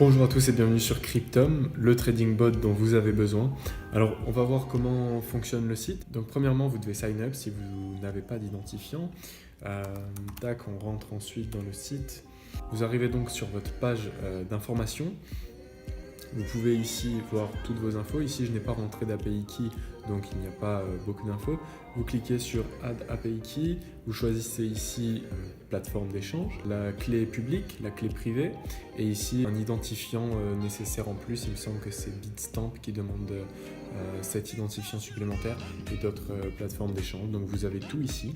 Bonjour à tous et bienvenue sur Cryptom, le trading bot dont vous avez besoin. Alors, on va voir comment fonctionne le site. Donc, premièrement, vous devez sign up si vous n'avez pas d'identifiant. On rentre ensuite dans le site. Vous arrivez donc sur votre page d'information. Vous pouvez ici voir toutes vos infos. Ici, je n'ai pas rentré d'API key, donc il n'y a pas beaucoup d'infos. Vous cliquez sur Add API Key. Vous choisissez ici plateforme d'échange, la clé publique, la clé privée, et ici un identifiant nécessaire en plus. Il me semble que c'est Bitstamp qui demande cet identifiant supplémentaire et d'autres plateformes d'échange. Donc vous avez tout ici.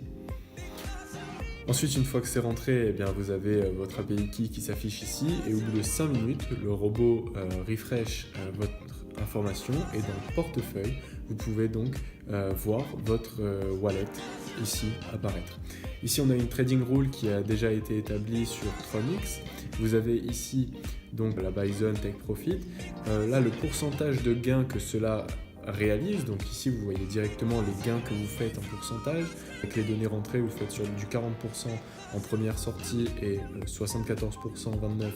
Ensuite, une fois que c'est rentré, vous avez votre API key qui s'affiche ici et au bout de 5 minutes, le robot refresh votre information et dans le portefeuille, vous pouvez donc voir votre wallet ici apparaître. Ici, on a une trading rule qui a déjà été établie sur Tronix. Vous avez ici donc la buy zone, take profit. Là, le pourcentage de gains que cela réalise. Donc ici, vous voyez directement les gains que vous faites en pourcentage. Avec les données rentrées, vous faites sur du 40% en première sortie et 74%, 29%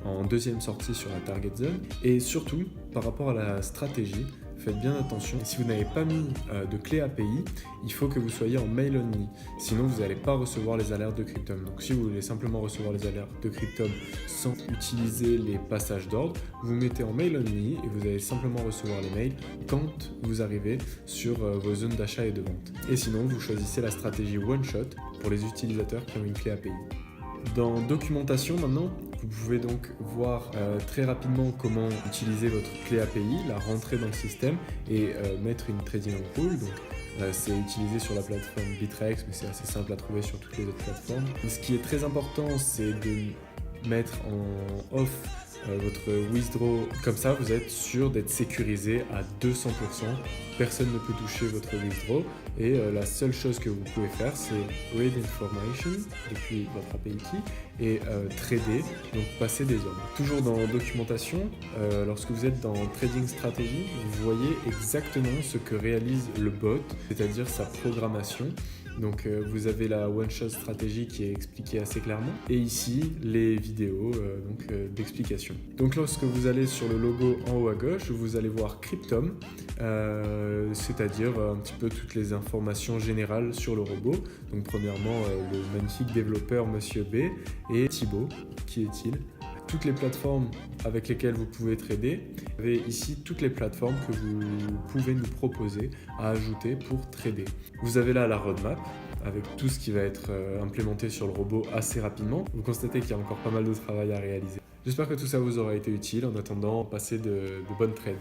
en deuxième sortie sur la target zone. Et surtout, par rapport à la stratégie, faites bien attention. Si vous n'avez pas mis de clé API, il faut que vous soyez en mail only. Sinon, vous n'allez pas recevoir les alertes de Cryptom. Donc, si vous voulez simplement recevoir les alertes de Cryptom sans utiliser les passages d'ordre, vous mettez en mail only et vous allez simplement recevoir les mails quand vous arrivez sur vos zones d'achat et de vente. Et sinon, vous choisissez la stratégie one shot pour les utilisateurs qui ont une clé API. Dans documentation maintenant, vous pouvez donc voir très rapidement comment utiliser votre clé API, la rentrer dans le système et mettre une trading rule. Donc, c'est utilisé sur la plateforme Bittrex, mais c'est assez simple à trouver sur toutes les autres plateformes. Ce qui est très important, c'est de mettre en off votre withdraw. Comme ça, vous êtes sûr d'être sécurisé à 200%. Personne ne peut toucher votre withdraw. Et la seule chose que vous pouvez faire, c'est read information depuis votre API key et trader, donc passer des ordres. Toujours dans documentation, lorsque vous êtes dans trading strategy, vous voyez exactement ce que réalise le bot, c'est-à-dire sa programmation. Donc vous avez la one-shot stratégie qui est expliquée assez clairement et ici les vidéos d'explication. Donc lorsque vous allez sur le logo en haut à gauche, vous allez voir Cryptom, c'est-à-dire un petit peu toutes les informations générales sur le robot. Donc premièrement le magnifique développeur Monsieur B et Thibaut, qui est-il ? Toutes les plateformes avec lesquelles vous pouvez trader. Vous avez ici toutes les plateformes que vous pouvez nous proposer à ajouter pour trader. Vous avez là la roadmap avec tout ce qui va être implémenté sur le robot assez rapidement. Vous constatez qu'il y a encore pas mal de travail à réaliser. J'espère que tout ça vous aura été utile. En attendant, passez de bonnes trades.